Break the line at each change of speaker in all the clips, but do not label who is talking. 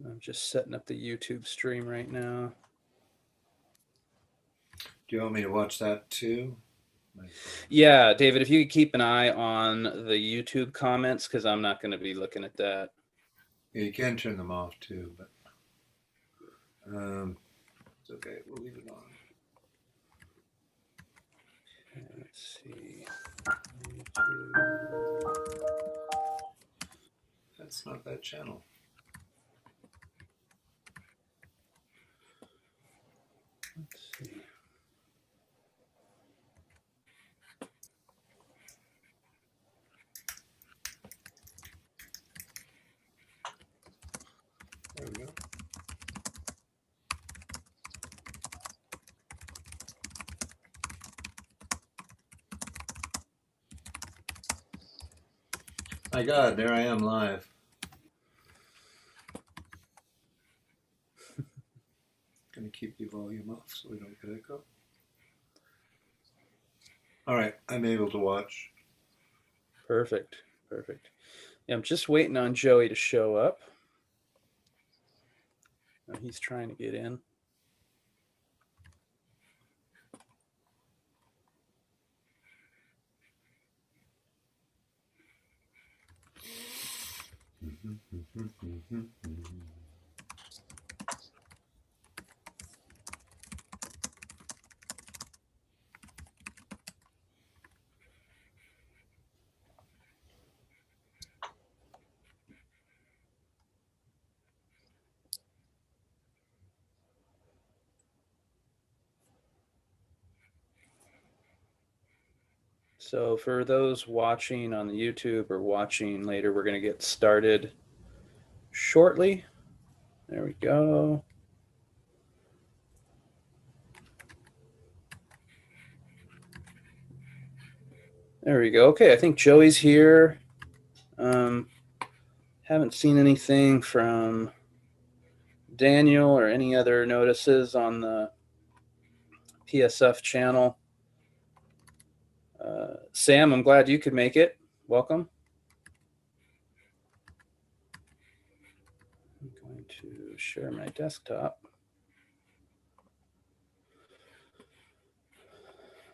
I'm just setting up the YouTube stream right now.
Do you want me to watch that too?
Yeah, David, if you could keep an eye on the YouTube comments, because I'm not going to be looking at that.
Yeah, you can turn them off too, but it's okay. We'll leave it on.
Okay, let's see. YouTube.
That's not that channel.
Let's see.
There we go. My God, there I am live. Gonna keep the volume off so we don't get echo. All right, I'm able to watch.
Perfect. Perfect. Yeah, I'm just waiting on Joey to show up. He's trying to get in. So for those watching on the YouTube or watching later, we're going to get started shortly. There we go. There we go. Okay, I think Joey's here. Haven't seen anything from Daniel or any other notices on the PSF channel. Sam, I'm glad you could make it. Welcome. I'm going to share my desktop.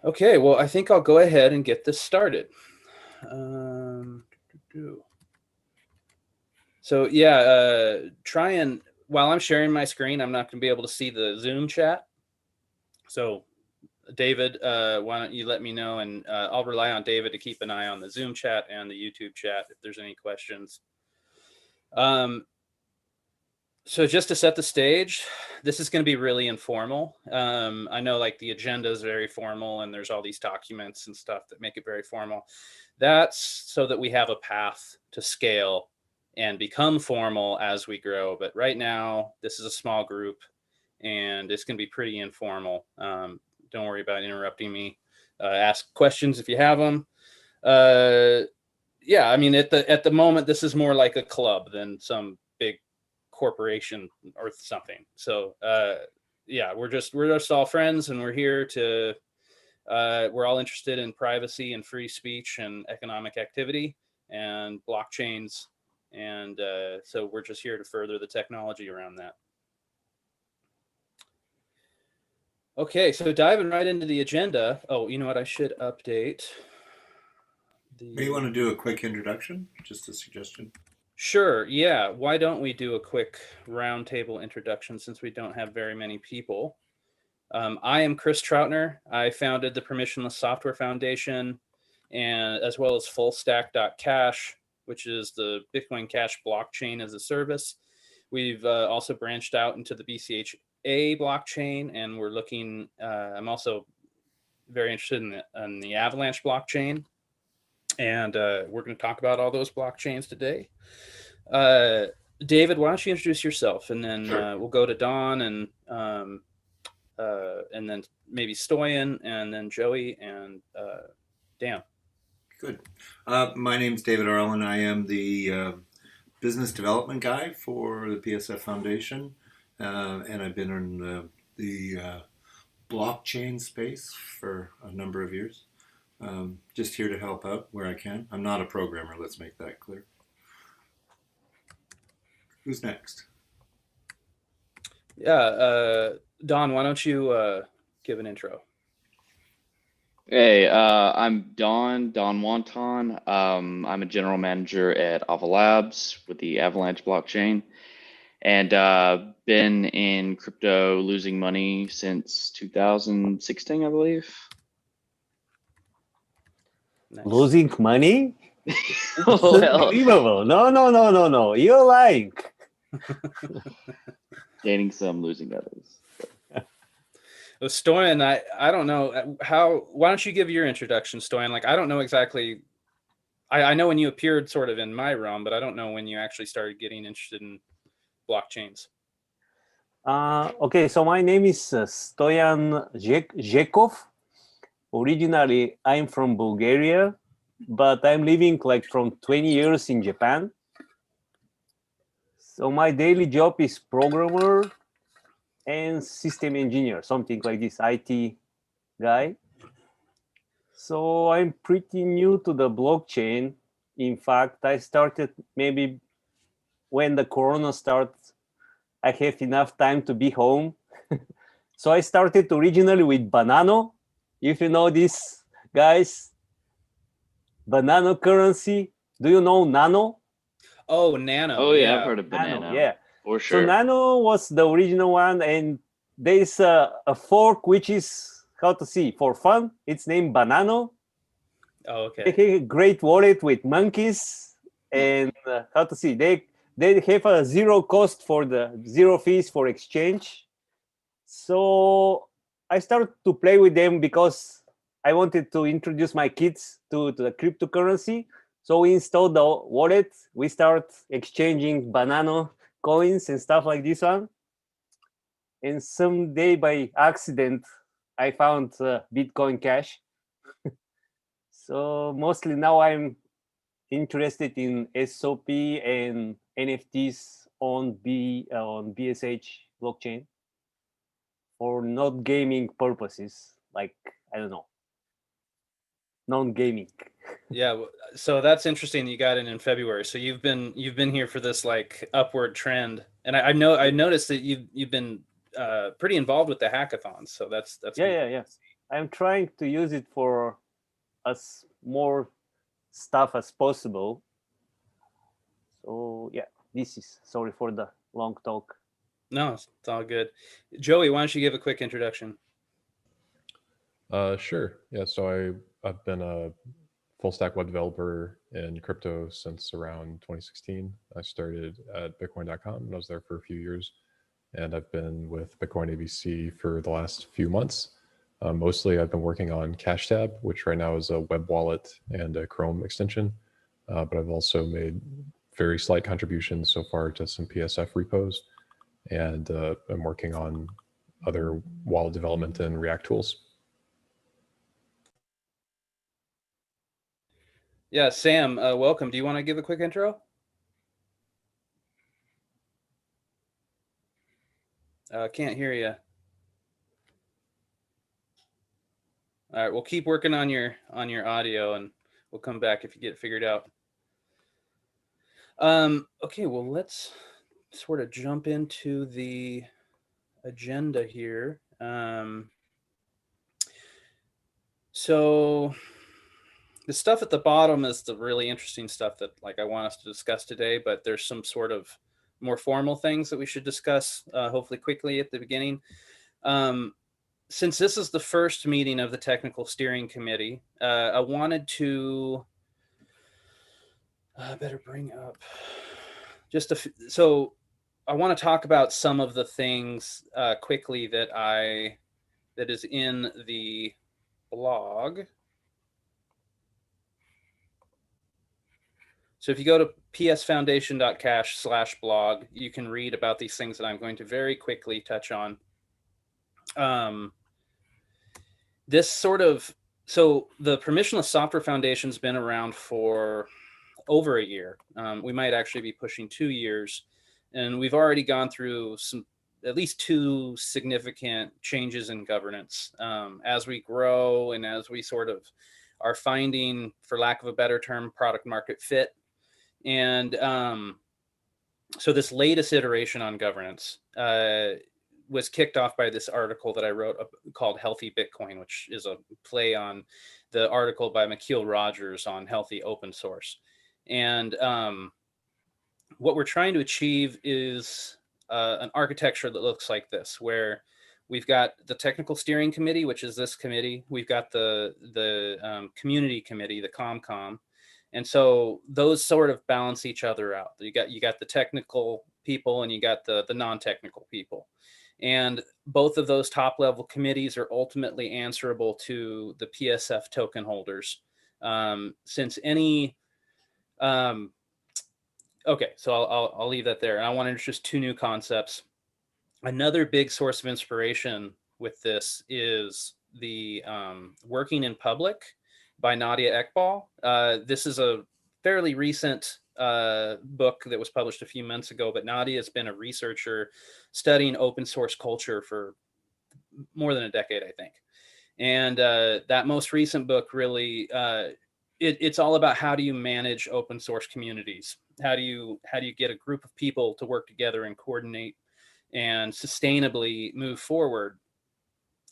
Okay, well, I think I'll go ahead and get this started. So yeah, try and, while I'm sharing my screen, I'm not going to be able to see the Zoom chat. So David, why don't you let me know, and I'll rely on David to keep an eye on the Zoom chat and the YouTube chat if there's any questions. So just to set the stage, this is going to be really informal. I know like the agenda is very formal and there's all these documents and stuff that make it very formal. That's so that we have a path to scale and become formal as we grow. But right now, this is a small group and it's going to be pretty informal. Don't worry about interrupting me. Ask questions if you have them. Yeah, I mean, at the moment, this is more like a club than some big corporation or something. So yeah, we're just all friends, and we're here to we're all interested in privacy and free speech and economic activity and blockchains, and so we're just here to further the technology around that. Okay, so diving right into the agenda. Oh, you know what? I should update.
Maybe you want to do a quick introduction? Just a suggestion.
Sure, yeah. Why don't we do a quick roundtable introduction since we don't have very many people? I am Chris Troutner. I founded the Permissionless Software Foundation, and as well as FullStack.cash, which is the Bitcoin Cash blockchain as a service. We've also branched out into the BCHA blockchain, and we're looking. I'm also very interested in the Avalanche blockchain, and we're going to talk about all those blockchains today. David, why don't you introduce yourself, and then
Sure.
we'll go to Don and then maybe Stoyan, and then Joey and Dan.
Good. My name's David Arlen. I am the business development guy for the PSF Foundation, and I've been in the blockchain space for a number of years. Just here to help out where I can. I'm not a programmer, let's make that clear. Who's next?
Yeah, Don, why don't you give an intro?
Hey, I'm Don Wanton. I'm a general manager at Ava Labs with the Avalanche blockchain, and been in crypto losing money since 2016, I believe.
Nice.
Losing money?
Well,
Unbelievable. No. You're lying.
gaining some, losing others.
Well, Stoyan, I don't know how. Why don't you give your introduction, Stoyan? Like, I don't know exactly. I know when you appeared sort of in my realm, but I don't know when you actually started getting interested in blockchains.
Okay, so my name is Stoyan Zhekov. Originally, I'm from Bulgaria, but I'm living like from 20 years in Japan. So my daily job is programmer and system engineer, something like this, IT guy. So I'm pretty new to the blockchain. In fact, I started maybe when the corona started. I have enough time to be home. So I started originally with Banano. If you know this, guys, Banano currency. Do you know Nano?
Oh, Nano.
Oh yeah, I've
Yeah.
heard of
Nano,
Banana
yeah.
for
So
sure.
Nano was the original one, and there's a fork which is how to see for fun. It's named Banano.
Oh,
They
okay.
have a great wallet with monkeys, and how to see they have a zero cost for the zero fees for exchange. So I started to play with them because I wanted to introduce my kids to the cryptocurrency. So we installed the wallet. We start exchanging banana coins and stuff like this one. And someday by accident, I found Bitcoin Cash. So mostly now I'm interested in SOP and NFTs on BSH blockchain for not gaming purposes, like I don't know, non-gaming.
Yeah. So that's interesting. You got in February. So you've been here for this like upward trend, and I noticed that you've been pretty involved with the hackathons. So that's
Yeah,
been
yeah,
cool
yeah.
to see.
I'm trying to use it for as more stuff as possible. So yeah, this is sorry for the long talk.
No, it's all good. Joey, why don't you give a quick introduction?
Sure. Yeah. So I've been a full stack web developer in crypto since around 2016. I started at Bitcoin.com and I was there for a few years. And I've been with Bitcoin ABC for the last few months. Mostly I've been working on CashTab, which right now is a web wallet and a Chrome extension. But I've also made very slight contributions so far to some PSF repos. And I'm working on other wallet development and React tools.
Yeah, Sam, welcome. Do you want to give a quick intro? Can't hear you. All right, we'll keep working on your audio, and we'll come back if you get it figured out. Okay, well, let's sort of jump into the agenda here. So the stuff at the bottom is the really interesting stuff that like I want us to discuss today, but there's some sort of more formal things that we should discuss, hopefully quickly at the beginning. Since this is the first meeting of the technical steering committee, I wanted to better bring up just so I want to talk about some of the things quickly that is in the blog. So if you go to psfoundation.cash/blog, you can read about these things that I'm going to very quickly touch on. This sort of, so the Permissionless Software Foundation's been around for over a year. We might actually be pushing 2 years, and we've already gone through at least two significant changes in governance as we grow and as we sort of are finding, for lack of a better term, product market fit. And so this latest iteration on governance, was kicked off by this article that I wrote called Healthy Bitcoin, which is a play on the article by McKeel Rogers on healthy open source. And what we're trying to achieve is an architecture that looks like this, where we've got the technical steering committee, which is this committee. We've got the community committee, the ComCom. And so those sort of balance each other out. You got the technical people and you got the non-technical people. And both of those top level committees are ultimately answerable to the PSF token holders. Since any, okay, so I'll leave that there. And I want to introduce two new concepts. Another big source of inspiration with this is the Working in Public by Nadia Ekbal. This is a fairly recent book that was published a few months ago, but Nadia has been a researcher studying open source culture for more than a decade, I think. And that most recent book really, it's all about how do you manage open source communities? How do you get a group of people to work together and coordinate and sustainably move forward?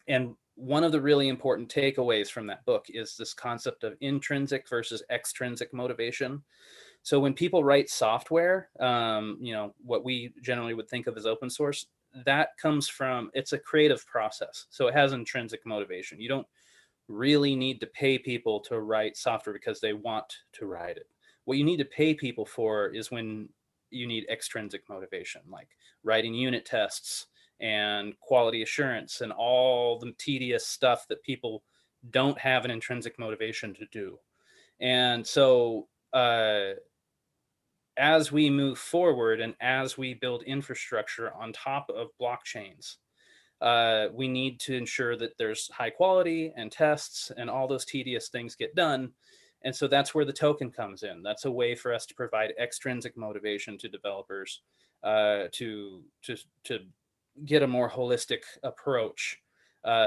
And one of the really important takeaways from that book is this concept of intrinsic versus extrinsic motivation. So when people write software, what we generally would think of as open source, that comes from, it's a creative process. So it has intrinsic motivation. You don't really need to pay people to write software because they want to write it. What you need to pay people for is when you need extrinsic motivation, like writing unit tests and quality assurance and all the tedious stuff that people don't have an intrinsic motivation to do. And so as we move forward and as we build infrastructure on top of blockchains, we need to ensure that there's high quality and tests and all those tedious things get done. And so that's where the token comes in. That's a way for us to provide extrinsic motivation to developers to get a more holistic approach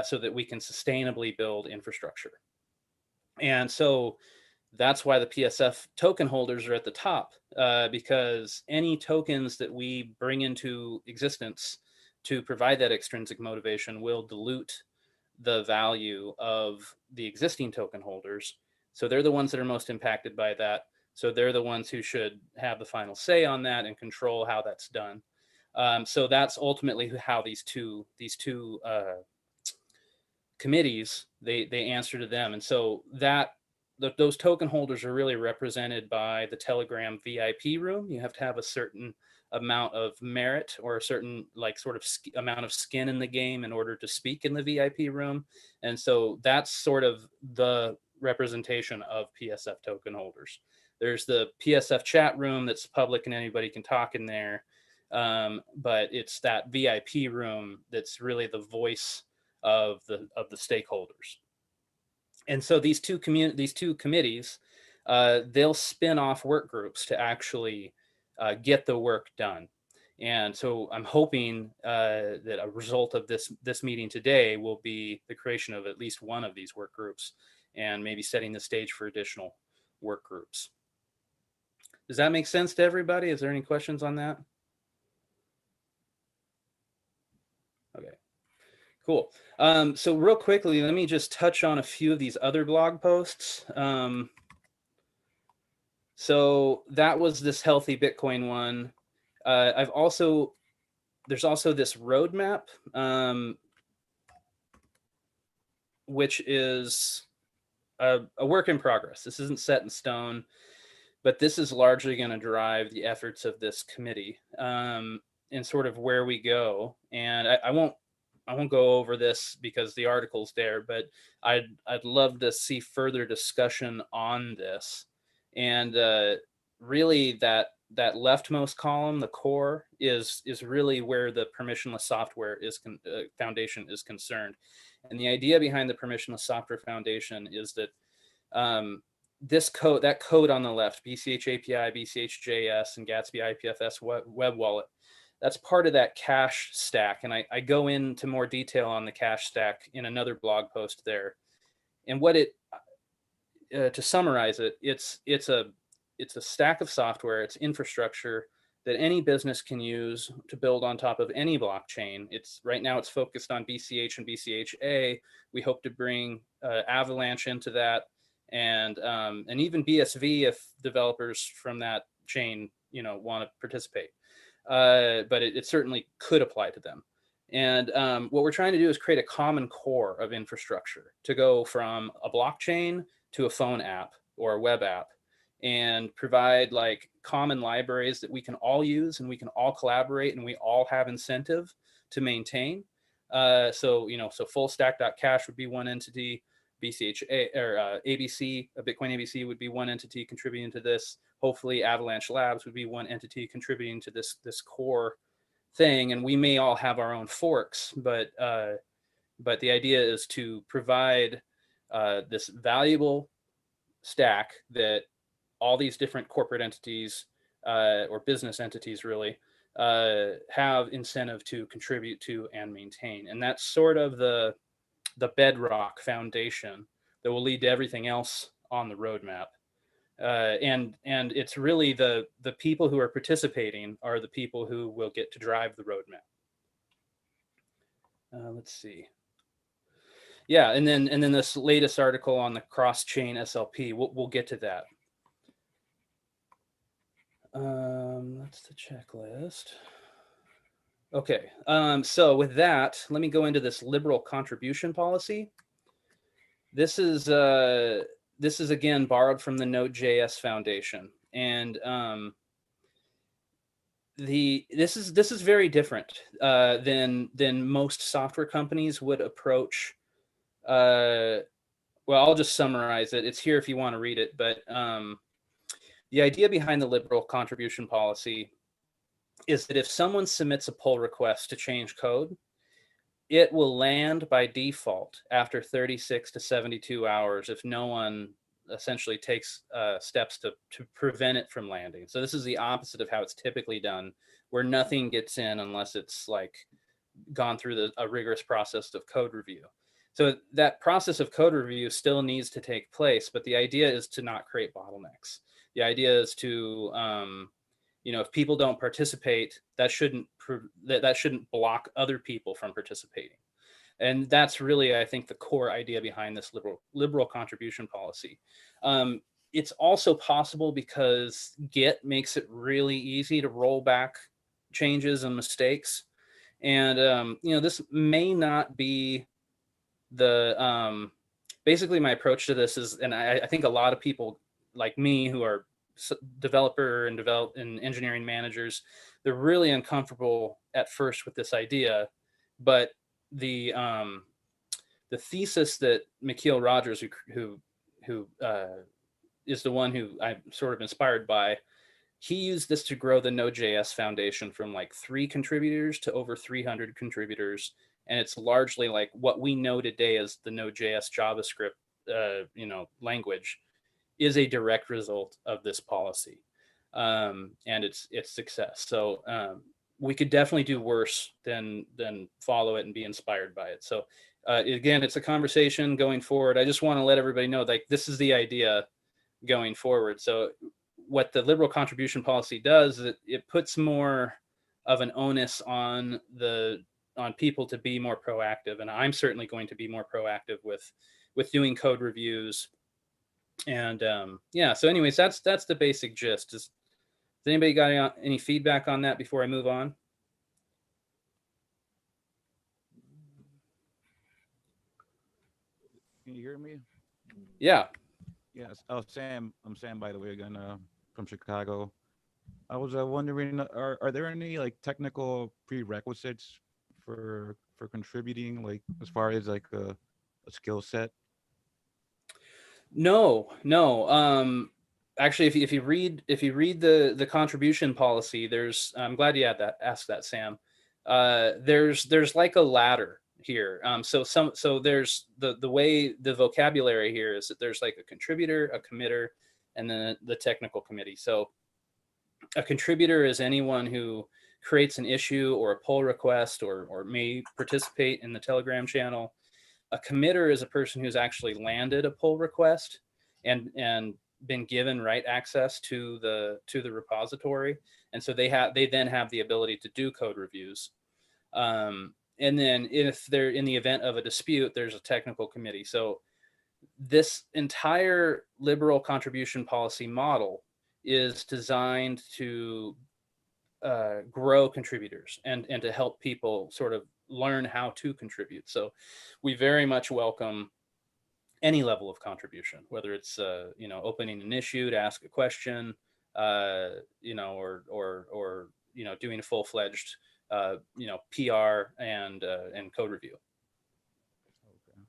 so that we can sustainably build infrastructure. And so that's why the PSF token holders are at the top, because any tokens that we bring into existence to provide that extrinsic motivation will dilute the value of the existing token holders. So they're the ones that are most impacted by that. So they're the ones who should have the final say on that and control how that's done. So that's ultimately how these two committees, they answer to them. And so those token holders are really represented by the Telegram VIP room. You have to have a certain amount of merit or a certain amount of skin in the game in order to speak in the VIP room. And so that's sort of the representation of PSF token holders. There's the PSF chat room that's public and anybody can talk in there. But it's that VIP room that's really the voice of the stakeholders. And so these two committees, they'll spin off work groups to actually get the work done. And so I'm hoping that a result of this meeting today will be the creation of at least one of these work groups and maybe setting the stage for additional work groups. Does that make sense to everybody? Is there any questions on that? Okay. Cool. So real quickly, let me just touch on a few of these other blog posts. So that was this Healthy Bitcoin one. There's also this roadmap, which is a work in progress. This isn't set in stone, but this is largely going to drive the efforts of this committee and sort of where we go. And I won't go over this because the article's there, but I'd love to see further discussion on this. And really that leftmost column, the core, is really where the permissionless software foundation is concerned. And the idea behind the permissionless software foundation is that that code on the left, BCH API, BCH JS, and Gatsby IPFS web wallet, that's part of that cache stack. And I go into more detail on the cache stack in another blog post there. And what to summarize it, it's a stack of software, it's infrastructure that any business can use to build on top of any blockchain. It's right now it's focused on BCH and BCHA. We hope to bring Avalanche into that, and even BSV if developers from that chain want to participate. But it certainly could apply to them. And what we're trying to do is create a common core of infrastructure to go from a blockchain to a phone app or a web app, and provide like common libraries that we can all use and we can all collaborate and we all have incentive to maintain. So fullstack.cash would be one entity, BCHA or ABC, Bitcoin ABC would be one entity contributing to this. Hopefully Avalanche Labs would be one entity contributing to this core thing. And we may all have our own forks, but the idea is to provide this valuable stack that all these different corporate entities or business entities really have incentive to contribute to and maintain. And that's sort of the bedrock foundation that will lead to everything else on the roadmap. And it's really the people who are participating are the people who will get to drive the roadmap. Let's see. Yeah, and then this latest article on the cross-chain SLP, we'll get to that. That's the checklist. Okay, so with that, let me go into this liberal contribution policy. This is again borrowed from the Node.js Foundation, and this is very different than most software companies would approach. Well, I'll just summarize it. It's here if you want to read it, but the idea behind the liberal contribution policy is that if someone submits a pull request to change code, it will land by default after 36 to 72 hours if no one essentially takes steps to prevent it from landing. So this is the opposite of how it's typically done, where nothing gets in unless it's like gone through a rigorous process of code review. So that process of code review still needs to take place, but the idea is to not create bottlenecks. The idea is to, if people don't participate, that shouldn't block other people from participating. And that's really, I think, the core idea behind this liberal contribution policy. It's also possible because Git makes it really easy to roll back changes and mistakes. And, this may not be basically my approach to this is, and I think a lot of people like me who are developer and engineering managers, they're really uncomfortable at first with this idea, but the thesis that Mikhail Rogers, who is the one who I'm sort of inspired by, he used this to grow the Node.js Foundation from like 3 contributors to over 300 contributors. And it's largely like what we know today as the Node.js JavaScript, language is a direct result of this policy and its success. So we could definitely do worse than follow it and be inspired by it. So again, it's a conversation going forward. I just want to let everybody know, like, this is the idea going forward. So what the liberal contribution policy does is it puts more of an onus on people to be more proactive. And I'm certainly going to be more proactive with doing code reviews. And so anyways, that's the basic gist. Has anybody got any feedback on that before I move on?
Can you hear me?
Yeah.
Yes. Oh, Sam. I'm Sam, by the way, again, from Chicago. I was wondering, are there any like technical prerequisites for contributing, like as far as like a skill set?
No. Actually, if you read the contribution policy, I'm glad you asked that, Sam. There's like a ladder here. So there's the way the vocabulary here is that there's like a contributor, a committer, and then the technical committee. So a contributor is anyone who creates an issue or a pull request or may participate in the Telegram channel. A committer is a person who's actually landed a pull request and been given write access to the repository, and so they then have the ability to do code reviews. And then if they're in the event of a dispute, there's a technical committee. So this entire liberal contribution policy model is designed to grow contributors and to help people sort of learn how to contribute. So we very much welcome any level of contribution, whether it's opening an issue to ask a question, or doing a full-fledged PR and code review.
Okay.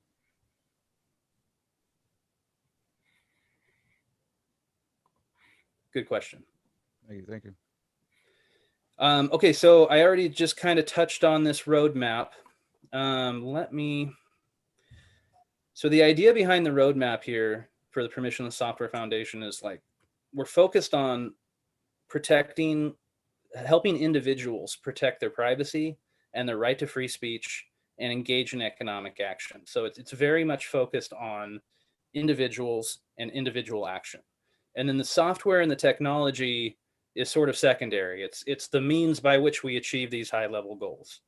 Good question.
Thank you.
Okay, so I already just kind of touched on this roadmap. So the idea behind the roadmap here for the Permissionless Software Foundation is like, we're focused on helping individuals protect their privacy and their right to free speech and engage in economic action. So it's very much focused on individuals and individual action. And then the software and the technology is sort of secondary. It's the means by which we achieve these high level goals.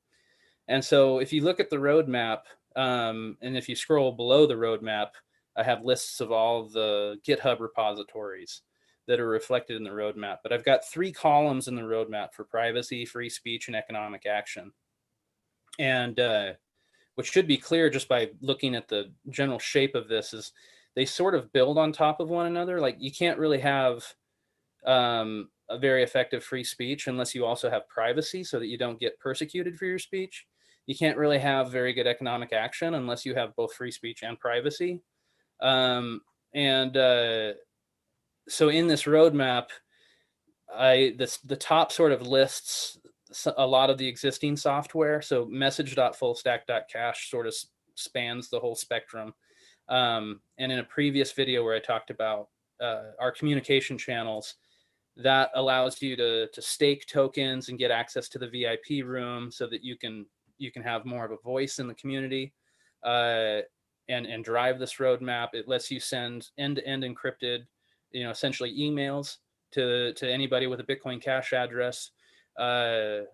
And so if you look at the roadmap, and if you scroll below the roadmap, I have lists of all the GitHub repositories that are reflected in the roadmap. But I've got 3 columns in the roadmap for privacy, free speech, and economic action. And what should be clear just by looking at the general shape of this is they sort of build on top of one another. Like, you can't really have a very effective free speech unless you also have privacy so that you don't get persecuted for your speech. You can't really have very good economic action unless you have both free speech and privacy. So in this roadmap, the top sort of lists a lot of the existing software. So message.fullstack.cache sort of spans the whole spectrum. And in a previous video where I talked about our communication channels, that allows you to stake tokens and get access to the VIP room so that you can have more of a voice in the community, and drive this roadmap. It lets you send end-to-end encrypted, essentially emails to anybody with a Bitcoin Cash address. And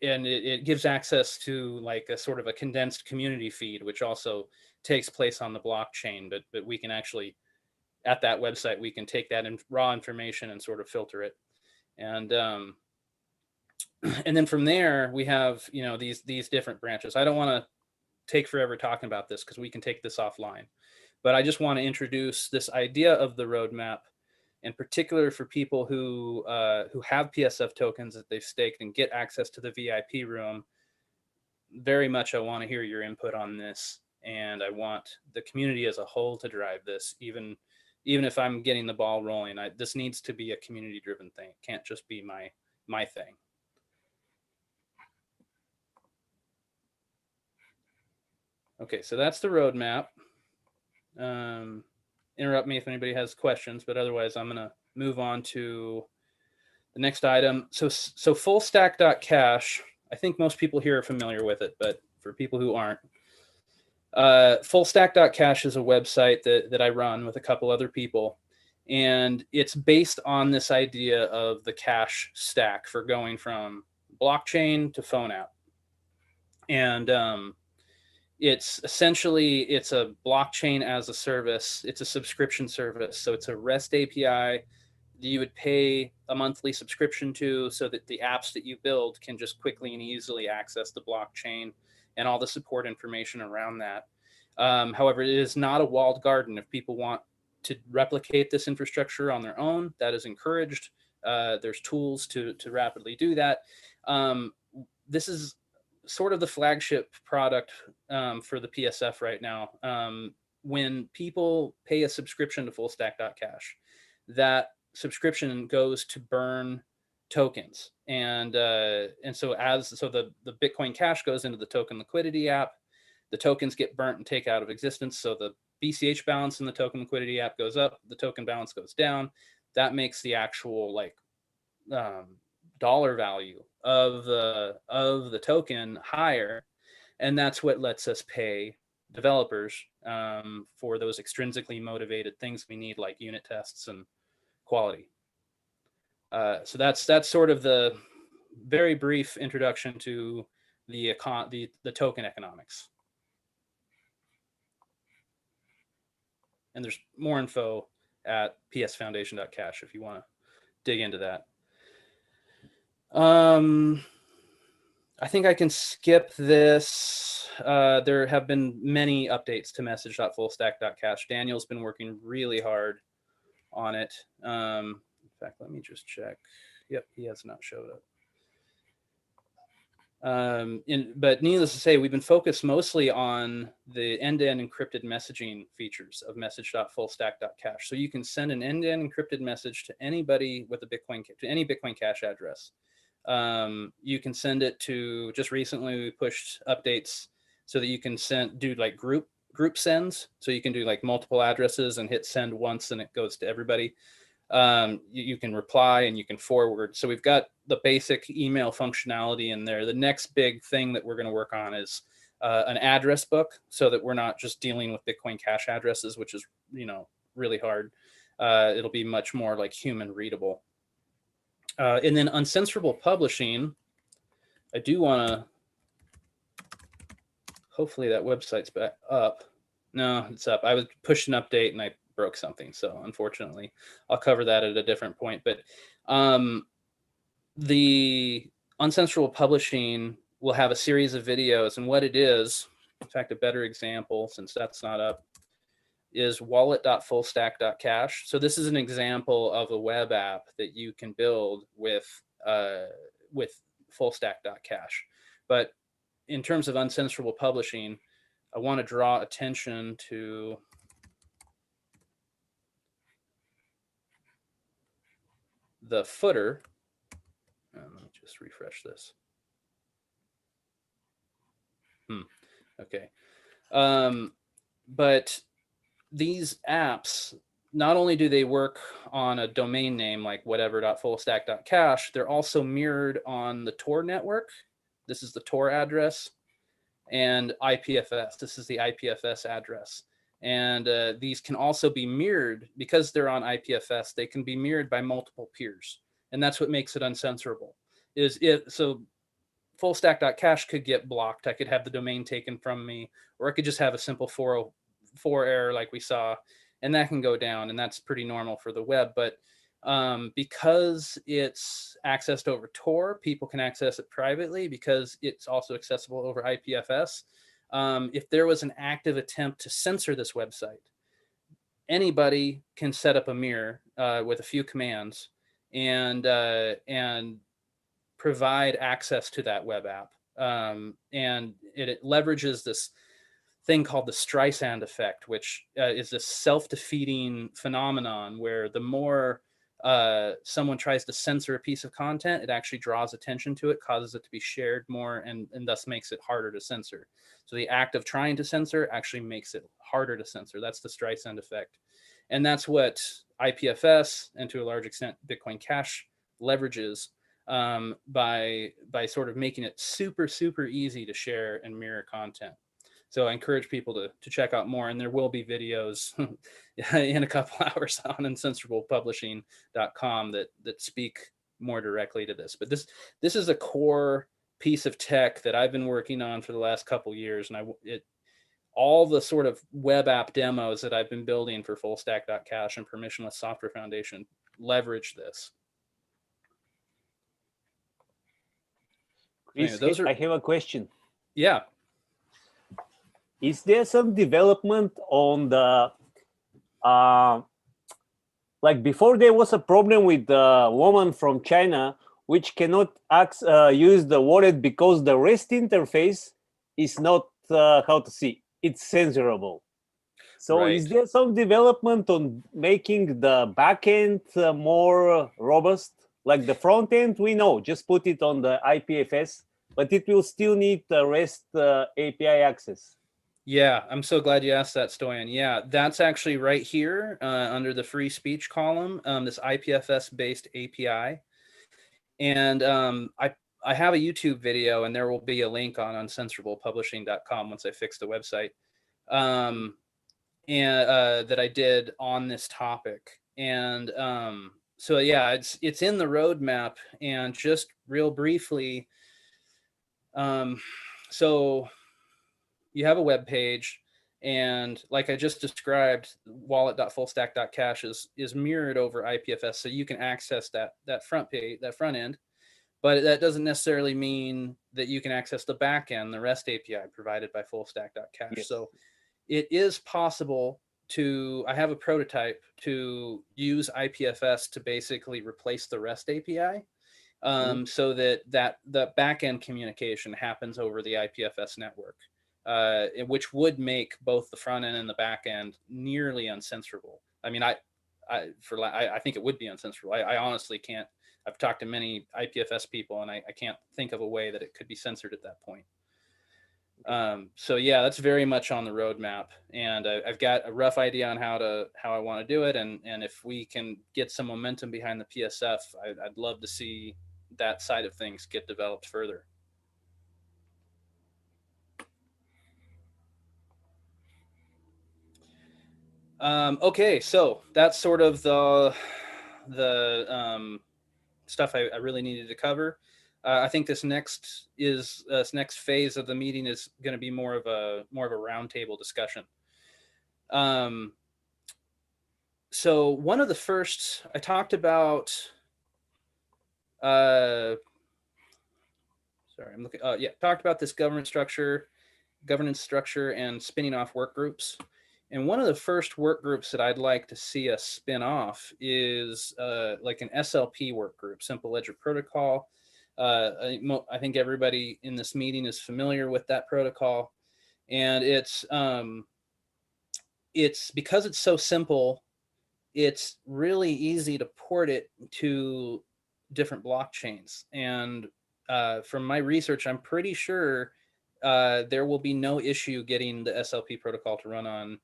it gives access to like a sort of a condensed community feed, which also takes place on the blockchain, but we can actually, at that website, we can take that raw information and sort of filter it. And then from there, we have, these different branches. I don't want to take forever talking about this because we can take this offline, but I just want to introduce this idea of the roadmap, in particular for people who have PSF tokens that they've staked and get access to the VIP room. Very much, I want to hear your input on this, and I want the community as a whole to drive this. Even if I'm getting the ball rolling, this needs to be a community-driven thing. It can't just be my thing. Okay, so that's the roadmap. Interrupt me if anybody has questions, but otherwise I'm gonna move on to the next item. So fullstack.cache, I think most people here are familiar with it, but for people who aren't, fullstack.cache is a website that I run with a couple other people, and it's based on this idea of the cache stack for going from blockchain to phone app. And it's a blockchain as a service. It's a subscription service. So it's a REST API that you would pay a monthly subscription to so that the apps that you build can just quickly and easily access the blockchain and all the support information around that. However, it is not a walled garden. If people want to replicate this infrastructure on their own, that is encouraged. There's tools to rapidly do that. This is sort of the flagship product for the PSF right now. When people pay a subscription to fullstack.cache, that subscription goes to burn tokens, and so the Bitcoin Cash goes into the token liquidity app. The tokens get burnt and take out of existence, so the BCH balance in the token liquidity app goes up, the token balance goes down. That makes the actual dollar value of the token higher, and that's what lets us pay developers for those extrinsically motivated things we need, like unit tests and quality. So that's sort of the very brief introduction to the token economics. And there's more info at psfoundation.cash if you want to dig into that. I think I can skip this. There have been many updates to message.fullstack.cache. Daniel's been working really hard on it. In fact, let me just check. Yep, he has not showed up. But needless to say, we've been focused mostly on the end-to-end encrypted messaging features of message.fullstack.cache. So you can send an end-to-end encrypted message to anybody with any Bitcoin Cash address. You can send it to, just recently we pushed updates so that you can do like group sends. So you can do like multiple addresses and hit send once and it goes to everybody. You can reply and you can forward. So we've got the basic email functionality in there. The next big thing that we're going to work on is an address book, so that we're not just dealing with Bitcoin Cash addresses, which is, really hard. It'll be much more like human readable. And then uncensorable publishing, I do want to, hopefully that website's back up. No, it's up. I was pushing an update and I broke something. So unfortunately, I'll cover that at a different point. But the uncensorable publishing will have a series of videos. And what it is, in fact, a better example, since that's not up, is wallet.fullstack.cache. So this is an example of a web app that you can build with fullstack.cache. But in terms of uncensorable publishing, I want to draw attention to the footer. Let me just refresh this. Okay. But these apps, not only do they work on a domain name like whatever.fullstack.cache, they're also mirrored on the Tor network. This is the Tor address, and IPFS. This is the IPFS address. And these can also be mirrored, because they're on IPFS, they can be mirrored by multiple peers. And that's what makes it uncensorable. So fullstack.cache could get blocked. I could have the domain taken from me, or I could just have a simple 404 error like we saw, and that can go down, and that's pretty normal for the web. But because it's accessed over Tor, people can access it privately because it's also accessible over IPFS. If there was an active attempt to censor this website, anybody can set up a mirror with a few commands and provide access to that web app. And it leverages this thing called the Streisand effect, which is this self-defeating phenomenon where the more someone tries to censor a piece of content, it actually draws attention to it, causes it to be shared more, and thus makes it harder to censor. So the act of trying to censor actually makes it harder to censor. That's the Streisand effect. And that's what IPFS, and to a large extent Bitcoin Cash, leverages by sort of making it super, super easy to share and mirror content. So I encourage people to check out more, and there will be videos in a couple hours on uncensorablepublishing.com that speak more directly to this. But this is a core piece of tech that I've been working on for the last couple years, and all the sort of web app demos that I've been building for fullstack.cache and Permissionless Software Foundation leverage this.
Chris,
Anyway,
I have a question.
Yeah.
Is there some development on the, like before there was a problem with the woman from China, which cannot use the wallet because the REST interface is not, it's censorable. So
Right.
is there some development on making the backend more robust? Like the front end, we know, just put it on the IPFS, but it will still need the REST API access.
Yeah, I'm so glad you asked that, Stoyan. Yeah, that's actually right here under the free speech column, this IPFS-based API. And I have a YouTube video, and there will be a link on uncensorablepublishing.com once I fix the website. and that I did on this topic. And so yeah, it's in the roadmap. And just real briefly, so you have a web page, and like I just described, wallet.fullstack.cache is mirrored over IPFS, so you can access that front page, that front end. But that doesn't necessarily mean that you can access the back end, the REST API provided by fullstack.cache.
Yes.
So it is possible I have a prototype to use IPFS to basically replace the REST API, so that the backend communication happens over the IPFS network, which would make both the front end and the back end nearly uncensorable. I mean, I think it would be uncensorable. I honestly can't. I've talked to many IPFS people, and I can't think of a way that it could be censored at that point. So yeah, that's very much on the roadmap, and I've got a rough idea on how I want to do it, and if we can get some momentum behind the PSF, I'd love to see that side of things get developed further. Okay, so that's sort of the stuff I really needed to cover. I think this next phase of the meeting is going to be more of a roundtable discussion. So one of the first I talked about. Sorry, I'm looking. Talked about this governance structure, and spinning off work groups. And one of the first work groups that I'd like to see us spin off is like an SLP work group, Simple Ledger Protocol. I think everybody in this meeting is familiar with that protocol, and it's because it's so simple, it's really easy to port it to different blockchains. And from my research, I'm pretty sure there will be no issue getting the SLP protocol to run on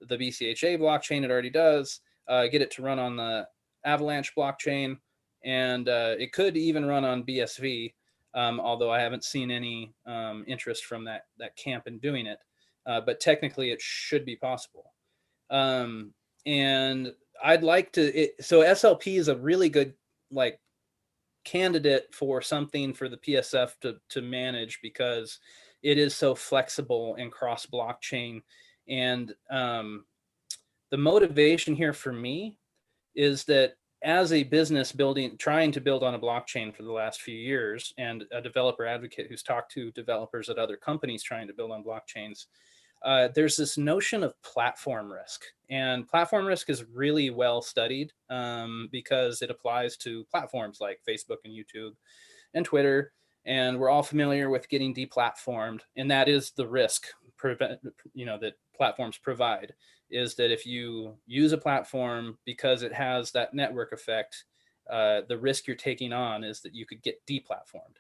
the BCHA blockchain. It already does. Get it to run on the Avalanche blockchain, and it could even run on BSV, although I haven't seen any interest from that camp in doing it. But technically, it should be possible. And I'd like to. So SLP is a really good candidate for something for the PSF to manage, because it is so flexible and cross blockchain. And the motivation here for me is that as a business trying to build on a blockchain for the last few years, and a developer advocate who's talked to developers at other companies trying to build on blockchains, there's this notion of platform risk. And platform risk is really well studied because it applies to platforms like Facebook and YouTube and Twitter. And we're all familiar with getting deplatformed. And that is the risk that platforms provide, is that if you use a platform because it has that network effect, the risk you're taking on is that you could get deplatformed.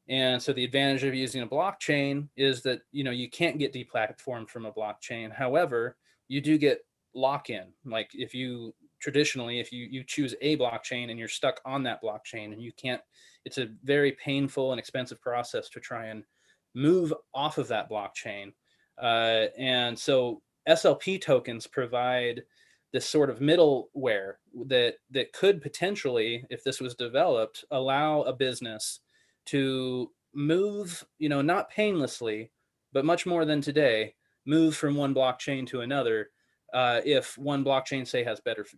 And so the advantage of using a blockchain is that, you can't get deplatformed from a blockchain. However, you do get lock-in. Like if you choose a blockchain and you're stuck on that blockchain, and you can't, it's a very painful and expensive process to try and move off of that blockchain. And so SLP tokens provide this sort of middleware that could potentially, if this was developed, allow a business to move, not painlessly, but much more than today, move from one blockchain to another. If one blockchain, say,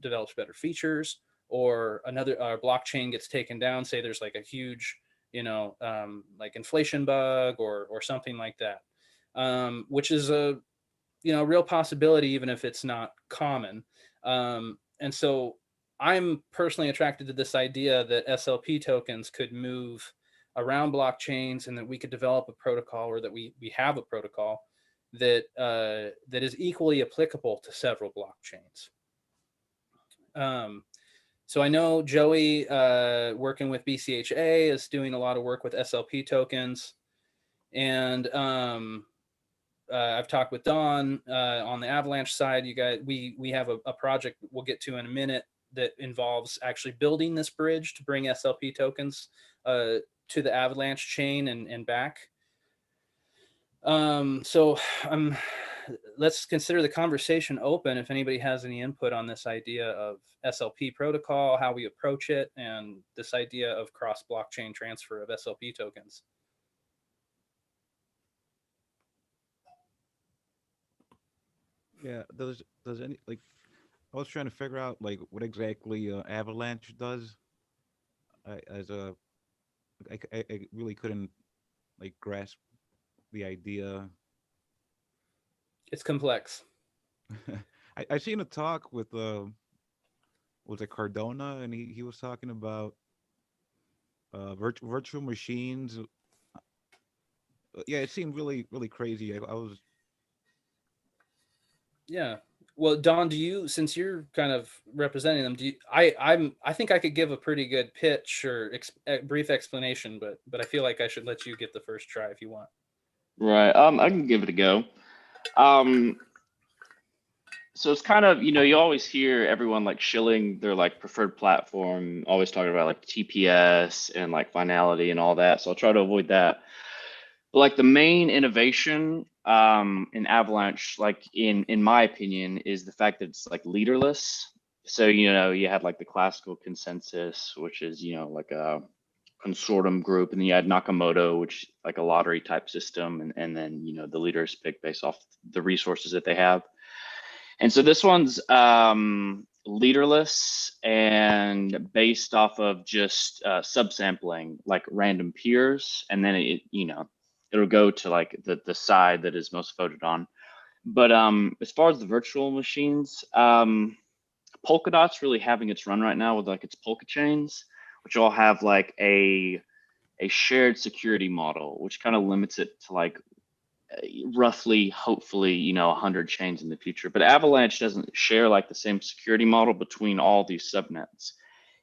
develops better features, or another blockchain gets taken down, say there's like a huge, like inflation bug or something like that, which is a real possibility, even if it's not common. And so I'm personally attracted to this idea that SLP tokens could move around blockchains, and that we could develop a protocol, or that we have a protocol that is equally applicable to several blockchains. So I know Joey, working with BCHA, is doing a lot of work with SLP tokens, and I've talked with Don on the Avalanche side. You guys, we have a project we'll get to in a minute that involves actually building this bridge to bring SLP tokens to the Avalanche chain and back. So let's consider the conversation open. If anybody has any input on this idea of SLP protocol, how we approach it, and this idea of cross blockchain transfer of SLP tokens.
Yeah, does any like I was trying to figure out like what exactly Avalanche does. I as a I really couldn't like grasp the idea.
It's complex.
I seen a talk with was it Cardona, and he was talking about virtual machines. Yeah, it seemed really crazy. I was
Yeah. Well, Don, do you, since you're kind of representing them, do you, I think I could give a pretty good pitch or brief explanation, but I feel like I should let you get the first try if you want.
Right. I can give it a go. Um, so it's kind of, you always hear everyone like shilling their like preferred platform, always talking about like TPS and like finality and all that. So I'll try to avoid that. But like the main innovation in Avalanche, like in my opinion, is the fact that it's like leaderless. So you had like the classical consensus, which is like a consortium group, and then you had Nakamoto, which like a lottery type system, and then the leaders pick based off the resources that they have. And so this one's leaderless and based off of just subsampling, like random peers, and then it'll go to like the side that is most voted on. But as far as the virtual machines, Polkadot's really having its run right now with like its Polka chains, which all have like a shared security model, which kind of limits it to like roughly, hopefully, 100 chains in the future. But Avalanche doesn't share like the same security model between all these subnets.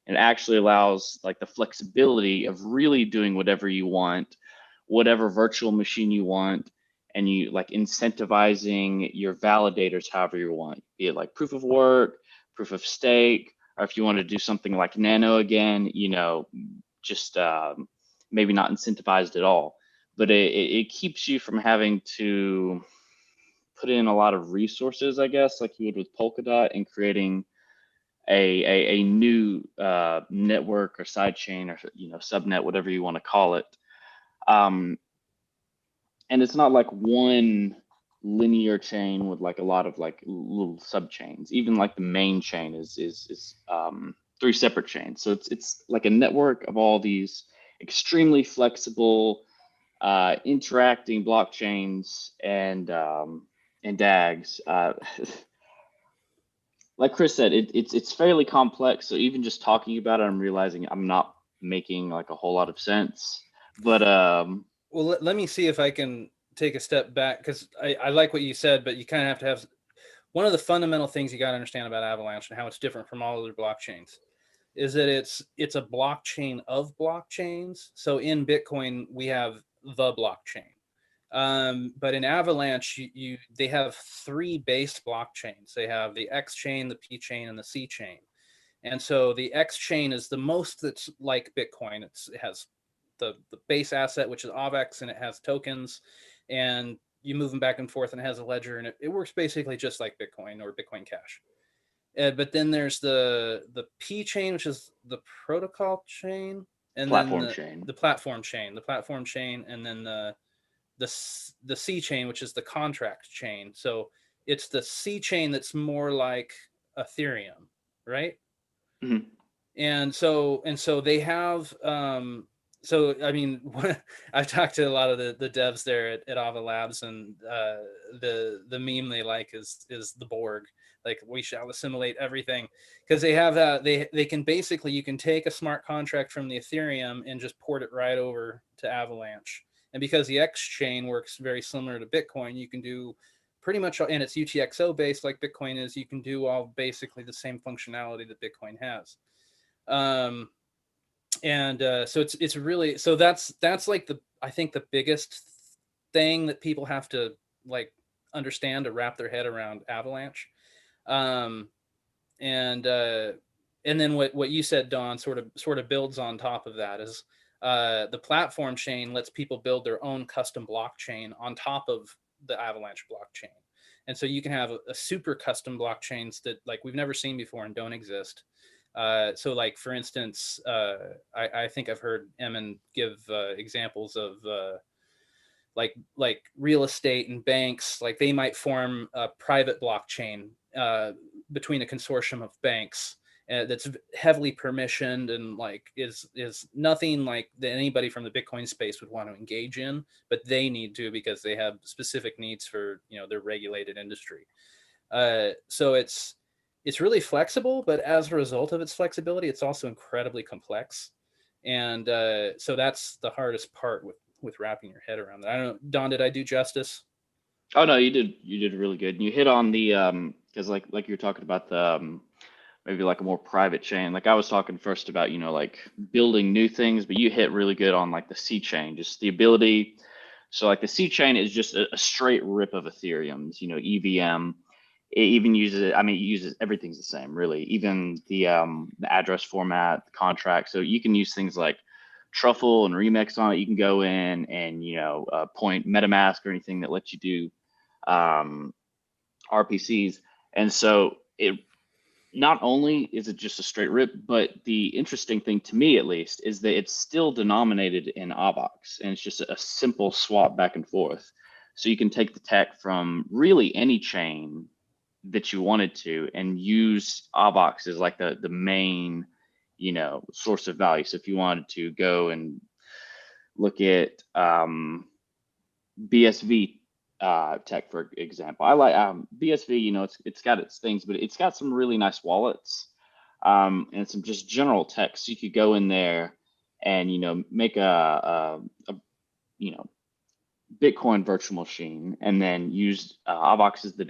It actually allows like the flexibility of really doing whatever you want, whatever virtual machine you want, and you like incentivizing your validators however you want, be it like proof of work, proof of stake, or if you want to do something like Nano again, just maybe not incentivized at all. But it keeps you from having to put in a lot of resources, I guess, like you would with Polkadot, and creating a new network or sidechain or subnet, whatever you want to call it. And it's not like one linear chain with like a lot of like little subchains. Even like the main chain is 3 separate chains. So it's like a network of all these extremely flexible interacting blockchains and DAGs. Like Chris said, it's fairly complex. So even just talking about it, I'm realizing I'm not making like a whole lot of sense. But
well, let me see if I can take a step back, because I like what you said, but you kind of have to have one of the fundamental things you got to understand about Avalanche and how it's different from all other blockchains is that it's a blockchain of blockchains. So in Bitcoin, we have the blockchain. But in Avalanche, they have 3 base blockchains. They have the X chain, the P chain, and the C chain. And so the X chain is the most that's like Bitcoin. It has the base asset, which is AVX, and it has tokens, and you move them back and forth, and it has a ledger, and it works basically just like Bitcoin or Bitcoin Cash. But then there's the P chain, which is the protocol chain, and
platform
then
chain.
the platform chain, and then the C chain, which is the contract chain. So it's the C chain that's more like Ethereum, right?
Mm-hmm.
And so they have so I mean I've talked to a lot of the devs there at Ava Labs, and the meme they like is the Borg, like we shall assimilate everything, because they have that they can basically, you can take a smart contract from the Ethereum and just port it right over to Avalanche. And because the X chain works very similar to Bitcoin, you can do pretty much, and it's UTXO based like Bitcoin is, you can do all basically the same functionality that Bitcoin has. So it's really, so that's like I think the biggest thing that people have to like understand to wrap their head around Avalanche. And then what you said, Don, sort of builds on top of that, is the platform chain lets people build their own custom blockchain on top of the Avalanche blockchain. And so you can have a super custom blockchains that like we've never seen before and don't exist. So like, for instance, I think I've heard Emin give examples of like real estate and banks, like they might form a private blockchain between a consortium of banks that's heavily permissioned and like is nothing like that anybody from the Bitcoin space would want to engage in, but they need to because they have specific needs for their regulated industry. So it's really flexible, but as a result of its flexibility, it's also incredibly complex. And so that's the hardest part with wrapping your head around that. I don't know, Don, did I do justice?
Oh no, you did really good. And you hit on the because like you're talking about the maybe like a more private chain. Like I was talking first about, like building new things, but you hit really good on like the C chain, just the ability. So like the C chain is just a straight rip of Ethereum's, EVM. It even uses it, I mean, it uses everything's the same, really. Even the address format, the contract. So you can use things like Truffle and Remix on it. You can go in and, point MetaMask or anything that lets you do RPCs. And so it not only is it just a straight rip, but the interesting thing to me, at least, is that it's still denominated in AVAX, and it's just a simple swap back and forth. So you can take the tech from really any chain that you wanted to and use AVAX as like the main, source of value. So if you wanted to go and look at BSV tech, for example. I like BSV, it's got its things, but it's got some really nice wallets and some just general tech. So you could go in there and, make a Bitcoin virtual machine and then use AVAX as the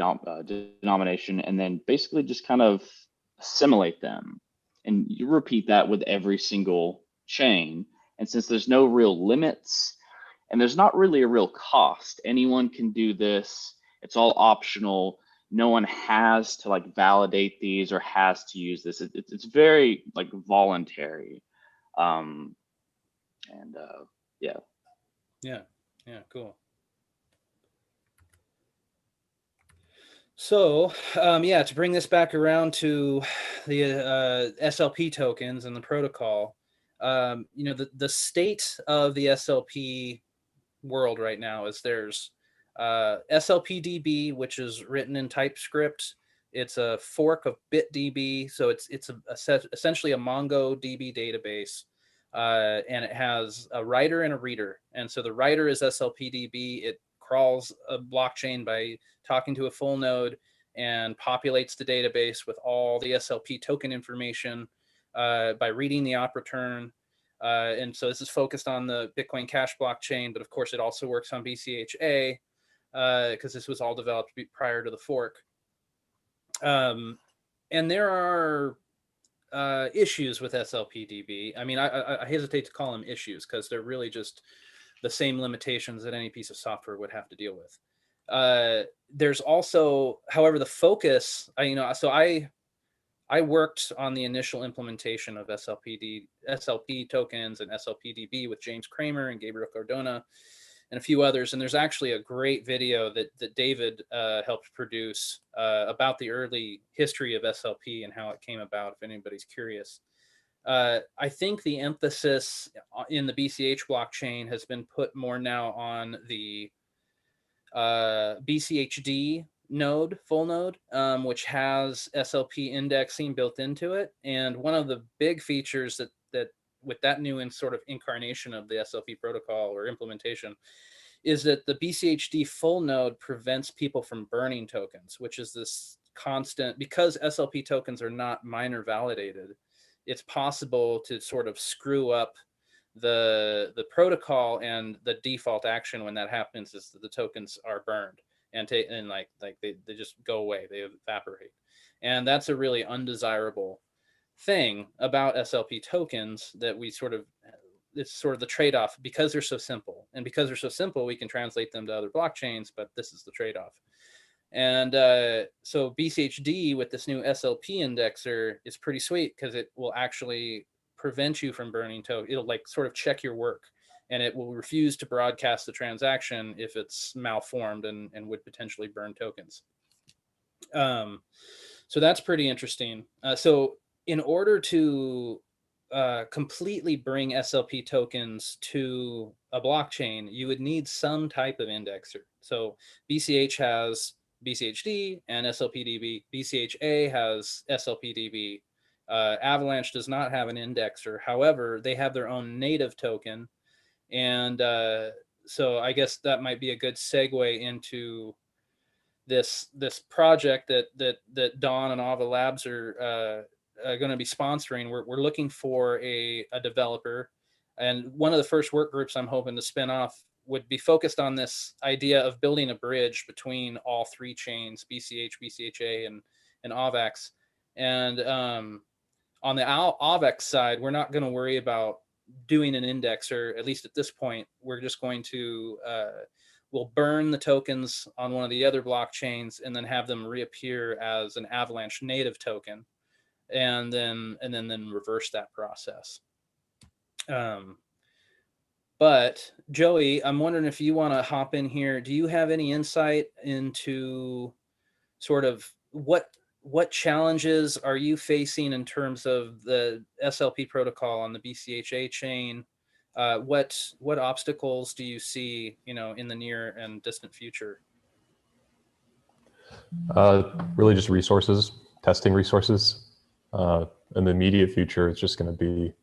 denomination and then basically just kind of assimilate them. And you repeat that with every single chain. And since there's no real limits, and there's not really a real cost. Anyone can do this. It's all optional. No one has to like validate these or has to use this. It's very like voluntary. Yeah.
Yeah, cool. So to bring this back around to the SLP tokens and the protocol, the state of the SLP world right now is there's SLPDB, which is written in TypeScript. It's a fork of BitDB, so it's essentially a MongoDB database, and it has a writer and a reader. And so the writer is SLPDB. It crawls a blockchain by talking to a full node and populates the database with all the SLP token information by reading the op return. And so this is focused on the Bitcoin Cash blockchain, but of course it also works on BCHA because this was all developed prior to the fork. And there are issues with SLPDB. I mean, I hesitate to call them issues because they're really just the same limitations that any piece of software would have to deal with. There's also, however, the focus, I worked on the initial implementation of SLP tokens and SLPDB with James Kramer and Gabriel Cardona and a few others. And there's actually a great video that David helped produce about the early history of SLP and how it came about, if anybody's curious. I think the emphasis in the BCH blockchain has been put more now on the BCHD node, full node, which has SLP indexing built into it. And one of the big features that with that new and sort of incarnation of the SLP protocol or implementation is that the BCHD full node prevents people from burning tokens, which is this constant, because SLP tokens are not miner validated, it's possible to sort of screw up the protocol, and the default action when that happens is that the tokens are burned and they just go away, they evaporate. And that's a really undesirable thing about SLP tokens that it's sort of the trade-off, because they're so simple. And because they're so simple, we can translate them to other blockchains, but this is the trade-off. And so BCHD with this new SLP indexer is pretty sweet because it will actually prevent you from burning tokens. It'll like sort of check your work, and it will refuse to broadcast the transaction if it's malformed and would potentially burn tokens. So that's pretty interesting. So in order to completely bring SLP tokens to a blockchain, you would need some type of indexer. So BCH has BCHD and SLPDB. BCHA has SLPDB. Avalanche does not have an indexer. However, they have their own native token. And so I guess that might be a good segue into this project that Dawn and Ava Labs are going to be sponsoring. We're looking for a developer, and one of the first work groups I'm hoping to spin off would be focused on this idea of building a bridge between all three chains, BCH, BCHA, and AVAX. And on the AVAX side, we're not going to worry about doing an indexer, at least at this point. We're just going to we'll burn the tokens on one of the other blockchains and then have them reappear as an Avalanche native token, and then reverse that process. But Joey, I'm wondering if you want to hop in here. Do you have any insight into sort of what challenges are you facing in terms of the SLP protocol on the BCHA chain? What obstacles do you see, in the near and distant future?
Really just resources, testing resources. In the immediate future, it's just going to be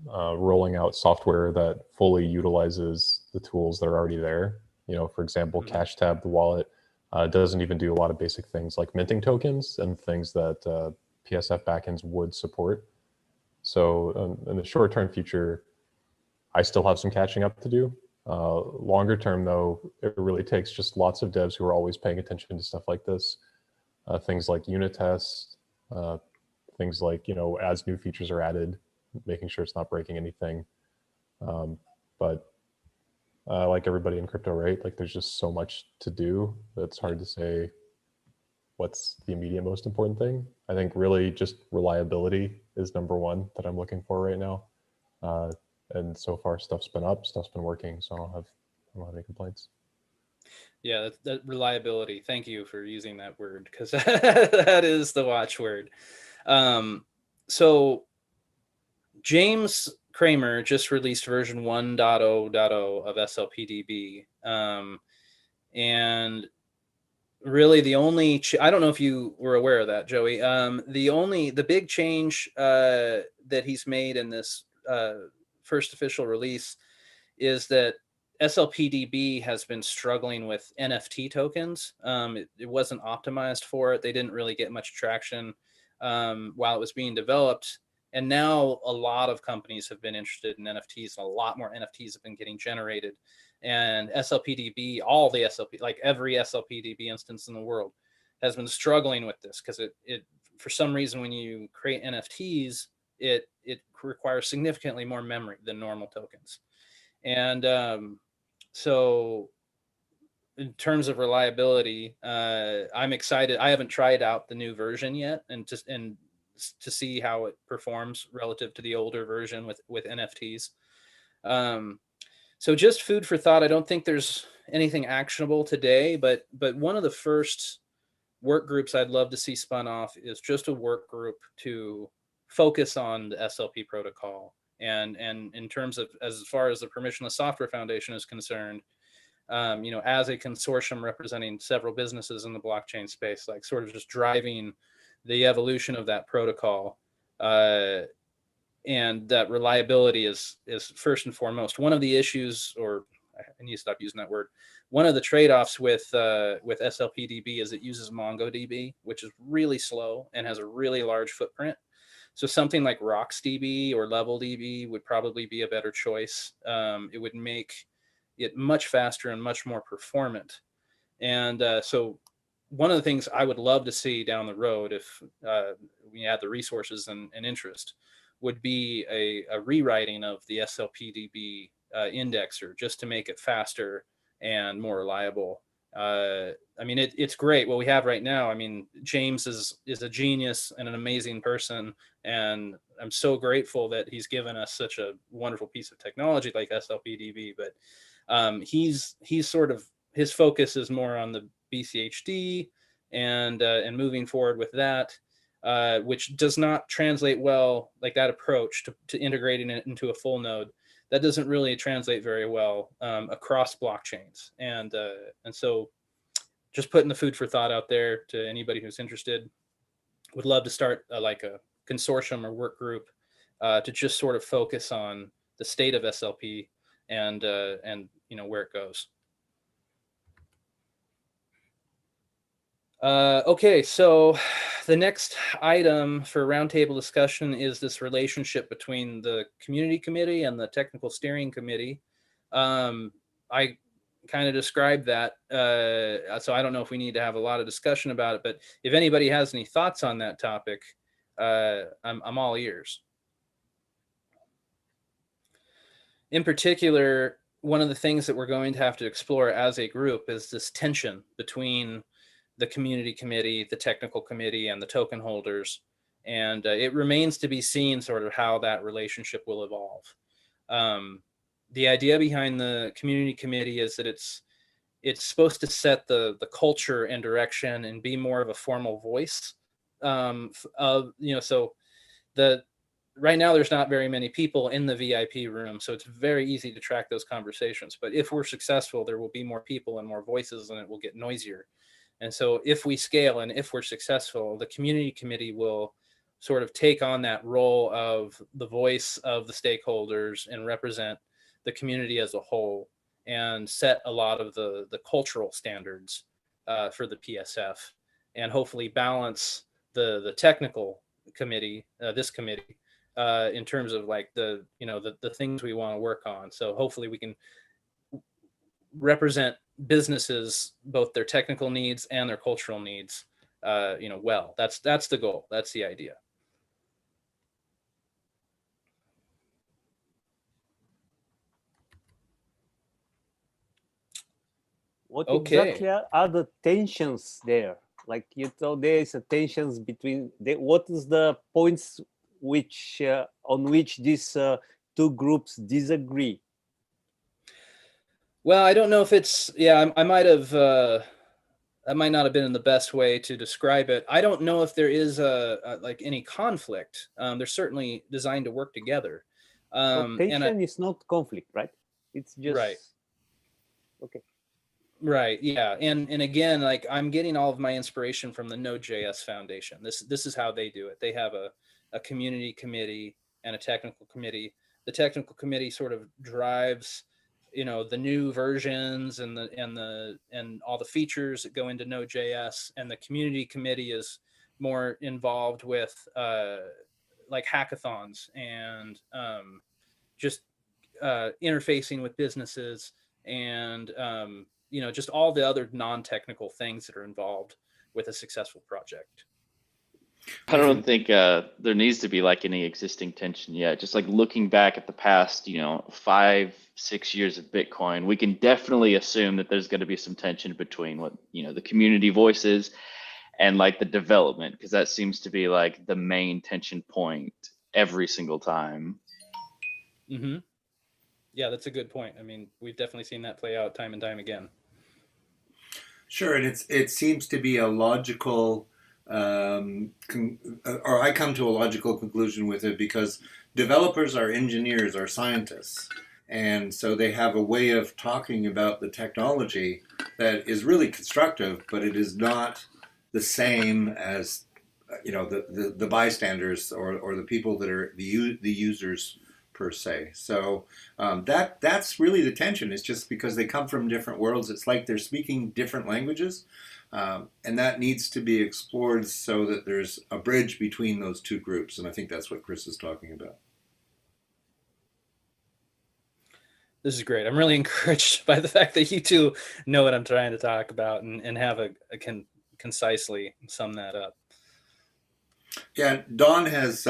rolling out software that fully utilizes the tools that are already there. For example, CashTab, the wallet, doesn't even do a lot of basic things like minting tokens and things that PSF backends would support. So in the short-term future, I still have some catching up to do. Longer term, though, it really takes just lots of devs who are always paying attention to stuff like this. Things like unit tests, things like, as new features are added, making sure it's not breaking anything. But like everybody in crypto, right? Like there's just so much to do that it's hard to say what's the immediate most important thing. I think really just reliability is number one that I'm looking for right now. And so far stuff's been up, stuff's been working, so I don't have any complaints.
Yeah, that reliability. Thank you for using that word, because that is the watchword. So James Kramer just released version 1.0.0 of SLPDB. And really the only, I don't know if you were aware of that, Joey. The big change that he's made in this first official release is that SLPDB has been struggling with NFT tokens. It wasn't optimized for it. They didn't really get much traction while it was being developed. And now a lot of companies have been interested in NFTs, and a lot more NFTs have been getting generated. And SLPDB, all the SLP, like every SLPDB instance in the world, has been struggling with this because it for some reason, when you create NFTs, it requires significantly more memory than normal tokens. And so in terms of reliability, I'm excited. I haven't tried out the new version yet, and to see how it performs relative to the older version with NFTs. So just food for thought. I don't think there's anything actionable today, but one of the first work groups I'd love to see spun off is just a work group to focus on the SLP protocol. And in terms of, as far as the Permissionless Software Foundation is concerned, as a consortium representing several businesses in the blockchain space, like sort of just driving the evolution of that protocol, and that reliability is first and foremost. One of the issues, or I need to stop using that word, one of the trade-offs with SLPDB is it uses MongoDB, which is really slow and has a really large footprint. So something like RocksDB or LevelDB would probably be a better choice. It would make it much faster and much more performant. And so one of the things I would love to see down the road, if we had the resources and interest, would be a rewriting of the SLPDB indexer, just to make it faster and more reliable. I mean, it's great what we have right now. I mean, James is a genius and an amazing person, and I'm so grateful that he's given us such a wonderful piece of technology like SLPDB. But he's sort of, his focus is more on the BCHD and moving forward with that, which does not translate well, like that approach to integrating it into a full node. That doesn't really translate very well across blockchains, and so just putting the food for thought out there to anybody who's interested. Would love to start like a consortium or work group to just sort of focus on the state of SLP and where it goes. Okay, so the next item for roundtable discussion is this relationship between the community committee and the technical steering committee. I kind of described that, so I don't know if we need to have a lot of discussion about it, but if anybody has any thoughts on that topic, I'm all ears. In particular, one of the things that we're going to have to explore as a group is this tension between the community committee, the technical committee, and the token holders. And it remains to be seen sort of how that relationship will evolve. The idea behind the community committee is that it's supposed to set the culture and direction and be more of a formal voice. So right now there's not very many people in the VIP room, so it's very easy to track those conversations. But if we're successful, there will be more people and more voices, and it will get noisier. And so if we scale and if we're successful, the community committee will sort of take on that role of the voice of the stakeholders and represent the community as a whole and set a lot of the cultural standards for the PSF, and hopefully balance the technical committee, this committee, in terms of like the things we want to work on. So hopefully we can represent businesses, both their technical needs and their cultural needs, well. That's the goal. That's the idea.
What
Okay.
exactly are the tensions there? Like there is a tensions between what is the points which on which these two groups disagree?
Well, I don't know if it's, I might have, that might not have been the best way to describe it. I don't know if there is like any conflict. They're certainly designed to work together.
So tension is not conflict, right? It's just
right.
Okay.
Right. Yeah. And again, like I'm getting all of my inspiration from the Node.js Foundation. This is how they do it. They have a community committee and a technical committee. The technical committee sort of drives, the new versions and all the features that go into Node.js, and the community committee is more involved with like hackathons and just interfacing with businesses and just all the other non-technical things that are involved with a successful project.
I don't think there needs to be like any existing tension yet. Just like looking back at the past, 5-6 years of Bitcoin, we can definitely assume that there's going to be some tension between what, the community voices and like the development, because that seems to be like the main tension point every single time.
Mm-hmm. Yeah, that's a good point. I mean, we've definitely seen that play out time and time again.
Sure, and it seems to be a logical, or I come to a logical conclusion with it because developers are engineers or scientists, and so they have a way of talking about the technology that is really constructive, but it is not the same as the bystanders or the people that are the users per se. So that's really the tension. It's just because they come from different worlds. It's like they're speaking different languages, and that needs to be explored so that there's a bridge between those two groups. And I think that's what Chris is talking about.
This is great. I'm really encouraged by the fact that you two know what I'm trying to talk about and have concisely sum that up.
Yeah, Don has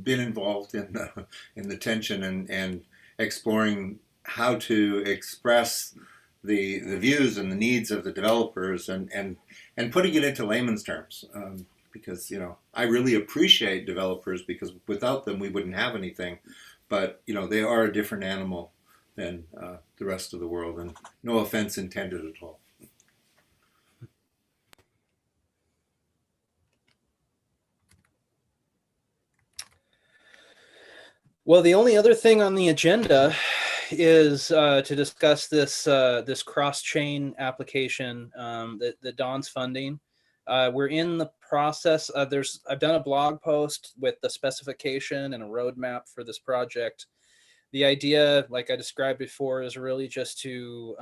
been involved in the tension and exploring how to express the views and the needs of the developers and putting it into layman's terms. Because I really appreciate developers because without them we wouldn't have anything. But they are a different animal than the rest of the world, and no offense intended at all.
Well, the only other thing on the agenda is to discuss this cross-chain application that Don's funding. We're in the process. I've done a blog post with the specification and a roadmap for this project. The idea, like I described before, is really just to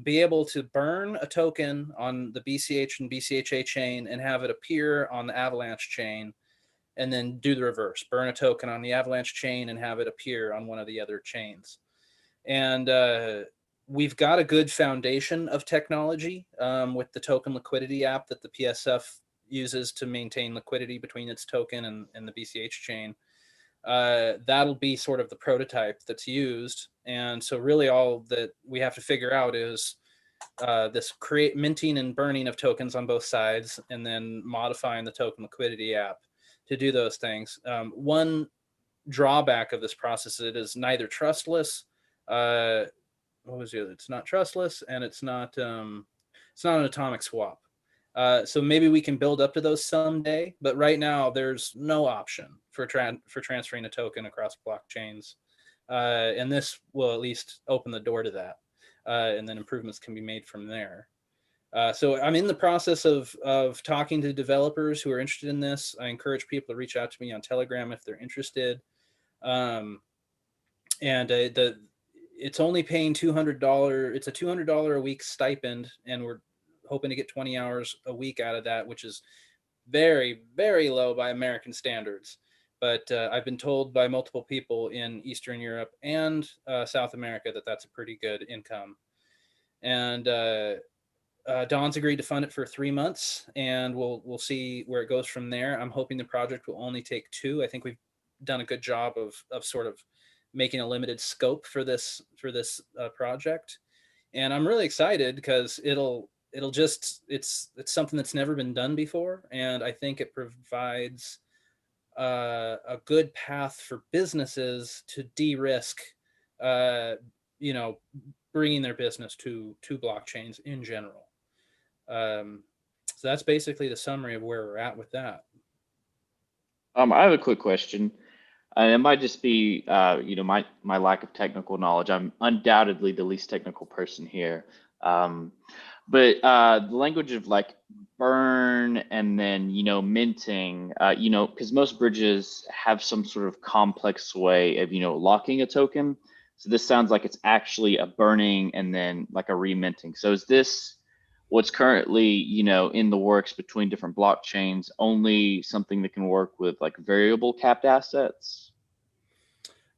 be able to burn a token on the BCH and BCHA chain and have it appear on the Avalanche chain, and then do the reverse, burn a token on the Avalanche chain and have it appear on one of the other chains. And we've got a good foundation of technology with the token liquidity app that the PSF uses to maintain liquidity between its token and the BCH chain. That'll be sort of the prototype that's used. And so really all that we have to figure out is this minting and burning of tokens on both sides, and then modifying the token liquidity app to do those things. One drawback of this process is it is neither trustless. What was the other? It's not trustless, and it's not an atomic swap. So maybe we can build up to those someday, but right now there's no option for transferring a token across blockchains, and this will at least open the door to that, and then improvements can be made from there. So I'm in the process of talking to developers who are interested in this. I encourage people to reach out to me on Telegram if they're interested. And it's only paying $200. It's a $200 a week stipend, and we're hoping to get 20 hours a week out of that, which is very, very low by American standards. But I've been told by multiple people in Eastern Europe and South America that that's a pretty good income. And Don's agreed to fund it for 3 months, and we'll see where it goes from there. I'm hoping the project will only take 2. I think we've done a good job of sort of making a limited scope for this project, and I'm really excited because it'll just it's something that's never been done before, and I think it provides a good path for businesses to de-risk, bringing their business to blockchains in general. So that's basically the summary of where we're at with that.
I have a quick question. It might just be, my lack of technical knowledge. I'm undoubtedly the least technical person here. But the language of like burn and then, minting, because most bridges have some sort of complex way of, locking a token. So this sounds like it's actually a burning and then like a reminting. So is this what's currently, in the works between different blockchains, only something that can work with like variable capped assets?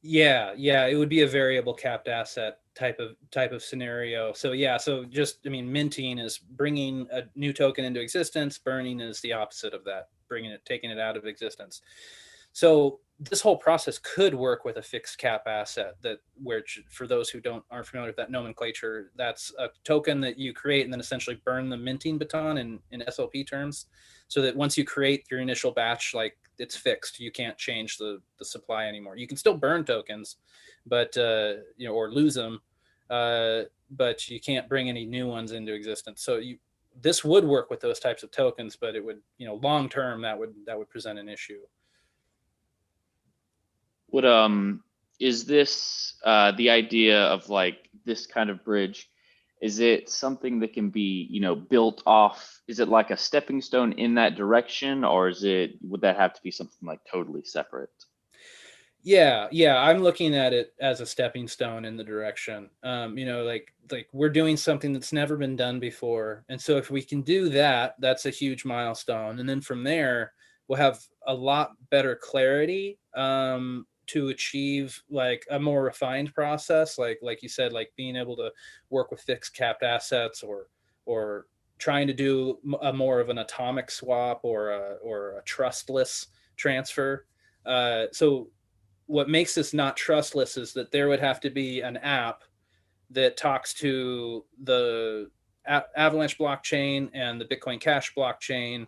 Yeah, it would be a variable capped asset type of scenario. So yeah, minting is bringing a new token into existence. Burning is the opposite of that, taking it out of existence. So this whole process could work with a fixed cap asset, which for those who aren't familiar with that nomenclature, that's a token that you create and then essentially burn the minting baton in SLP terms, so that once you create your initial batch, like it's fixed, you can't change the supply anymore. You can still burn tokens, but or lose them, but you can't bring any new ones into existence. So this would work with those types of tokens, but it would, long term, that would present an issue.
Is this the idea of like this kind of bridge? Is it something that can be, built off? Is it like a stepping stone in that direction, or would that have to be something like totally separate?
Yeah, I'm looking at it as a stepping stone in the direction. Like we're doing something that's never been done before, and so if we can do that, that's a huge milestone. And then from there, we'll have a lot better clarity to achieve like a more refined process, like you said, like being able to work with fixed capped assets, or trying to do a more of an atomic swap or a trustless transfer. So what makes this not trustless is that there would have to be an app that talks to the Avalanche blockchain and the Bitcoin Cash blockchain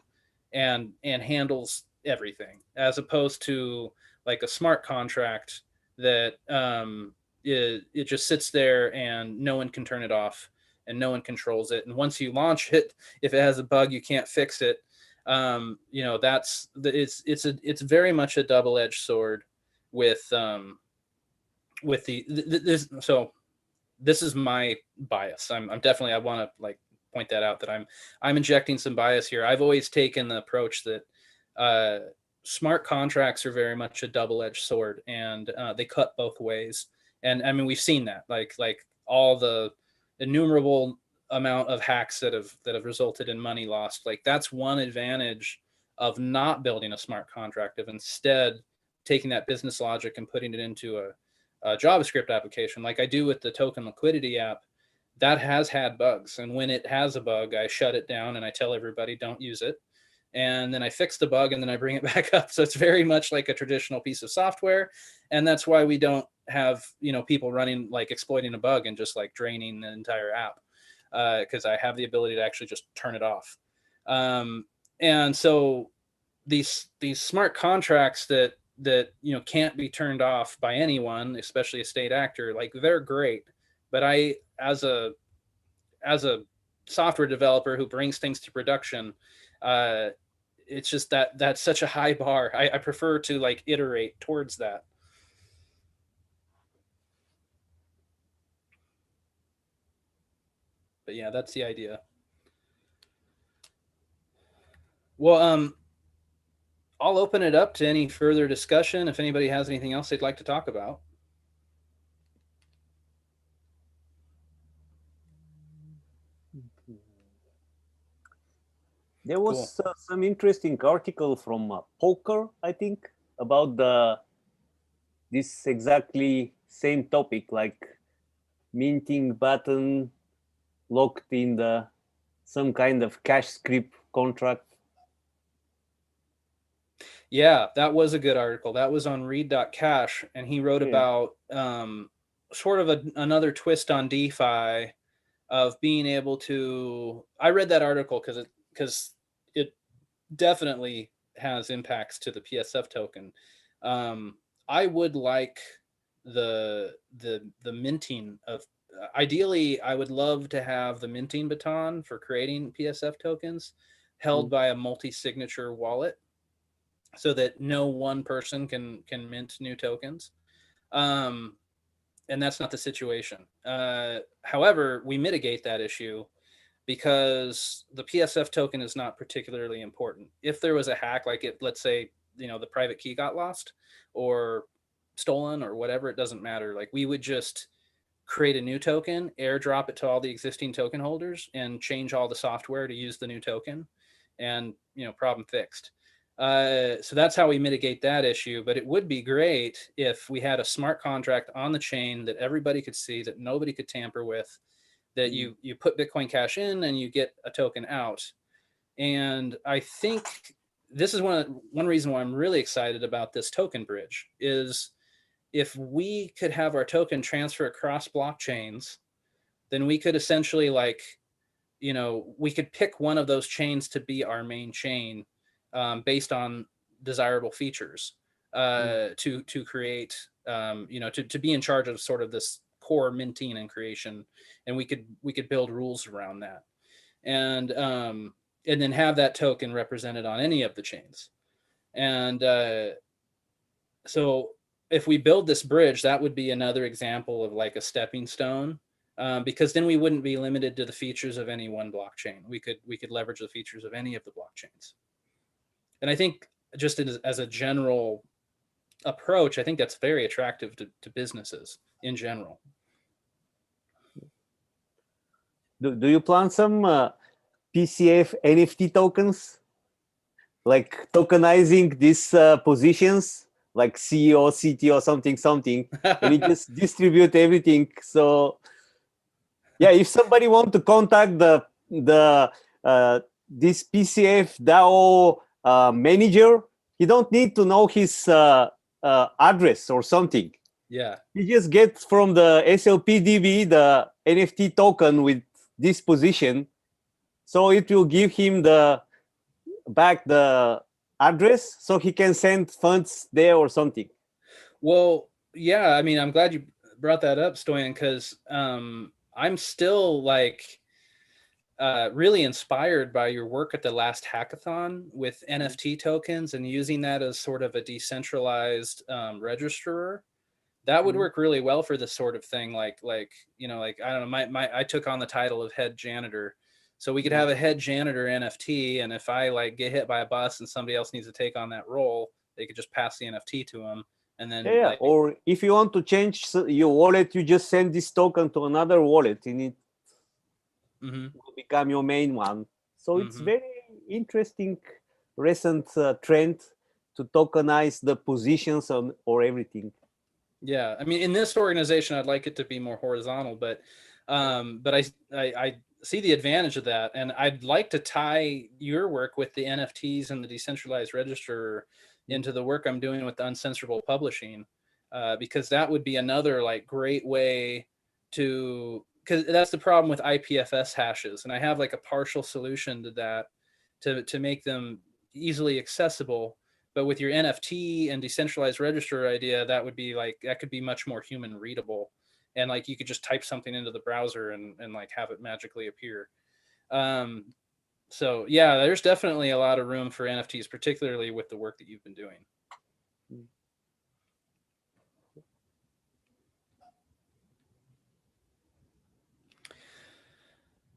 and handles everything, as opposed to like a smart contract that it just sits there and no one can turn it off and no one controls it. And once you launch it, if it has a bug, you can't fix it. It's very much a double-edged sword. with this. So this is my bias. I'm definitely, I want to like point that out, that I'm injecting some bias here. I've always taken the approach that smart contracts are very much a double-edged sword, and they cut both ways. And I mean, we've seen that, like all the innumerable amount of hacks that have resulted in money lost. Like that's one advantage of not building a smart contract, of instead taking that business logic and putting it into a JavaScript application, like I do with the token liquidity app. That has had bugs, and when it has a bug, I shut it down and I tell everybody don't use it, and then I fix the bug and then I bring it back up. So it's very much like a traditional piece of software, and that's why we don't have people running, like exploiting a bug and just like draining the entire app, because I have the ability to actually just turn it off. And so these smart contracts that can't be turned off by anyone, especially a state actor, like they're great. But I, as a software developer who brings things to production, it's just that's such a high bar. I prefer to like iterate towards that. But yeah, that's the idea. Well, I'll open it up to any further discussion if anybody has anything else they'd like to talk about.
There was some interesting article from Poker, I think, about this exactly same topic, like minting button locked in some kind of cash script contract.
Yeah, that was a good article. That was on read.cash, and he wrote about sort of another twist on DeFi, of being able to. I read that article because it definitely has impacts to the PSF token. I would like the minting of. Ideally, I would love to have the minting baton for creating PSF tokens held by a multi-signature wallet, so that no one person can mint new tokens. And that's not the situation. However, we mitigate that issue because the PSF token is not particularly important. If there was a hack, like let's say, the private key got lost or stolen or whatever, it doesn't matter. Like we would just create a new token, airdrop it to all the existing token holders, and change all the software to use the new token, and problem fixed. So that's how we mitigate that issue. But it would be great if we had a smart contract on the chain that everybody could see, that nobody could tamper with, that you put Bitcoin Cash in and you get a token out. And I think this is one reason why I'm really excited about this token bridge, is if we could have our token transfer across blockchains, then we could essentially we could pick one of those chains to be our main chain, based on desirable features, to create, to be in charge of sort of this core minting and creation, and we could build rules around that, and then have that token represented on any of the chains. And so if we build this bridge, that would be another example of like a stepping stone, because then we wouldn't be limited to the features of any one blockchain. We could leverage the features of any of the blockchains. And I think just as a general approach, I think that's very attractive to businesses in general.
Do you plan some PCF NFT tokens, like tokenizing these positions, like CEO, CTO, something, and you just distribute everything? So yeah, if somebody want to contact this PCF DAO manager, he don't need to know his address or something.
Yeah,
he just gets from the SLPDB the NFT token with this position, so it will give him back the address, so he can send funds there or something.
Well, yeah, I mean, I'm glad you brought that up, Stoyan, because I'm still like, really inspired by your work at the last hackathon with NFT tokens and using that as sort of a decentralized registrar. That would work really well for this sort of thing. Like I don't know, I took on the title of head janitor. So we could have a head janitor NFT, and if I like get hit by a bus and somebody else needs to take on that role, they could just pass the NFT to them. And then
Yeah, or if you want to change your wallet, you just send this token to another wallet and it will become your main one. So it's very interesting recent trend to tokenize the positions or everything.
Yeah, I mean, in this organization, I'd like it to be more horizontal, but I see the advantage of that, and I'd like to tie your work with the NFTs and the decentralized register into the work I'm doing with the uncensorable publishing, because that would be another like great way to, because that's the problem with IPFS hashes, and I have like a partial solution to that to make them easily accessible. But with your NFT and decentralized register idea, that would be like, that could be much more human readable. And like, you could just type something into the browser and like have it magically appear. So yeah, there's definitely a lot of room for NFTs, particularly with the work that you've been doing.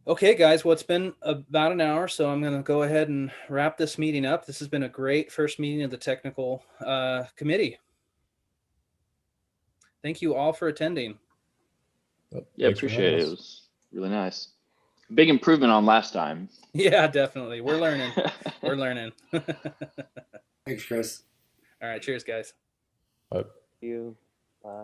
Okay, guys, well, it's been about an hour, so I'm going to go ahead and wrap this meeting up. This has been a great first meeting of the technical committee. Thank you all for attending.
Yeah, appreciate it. It was really nice. Big improvement on last time.
Yeah, definitely. We're learning. We're learning.
Thanks, Chris.
All right. Cheers, guys.
Bye.
You.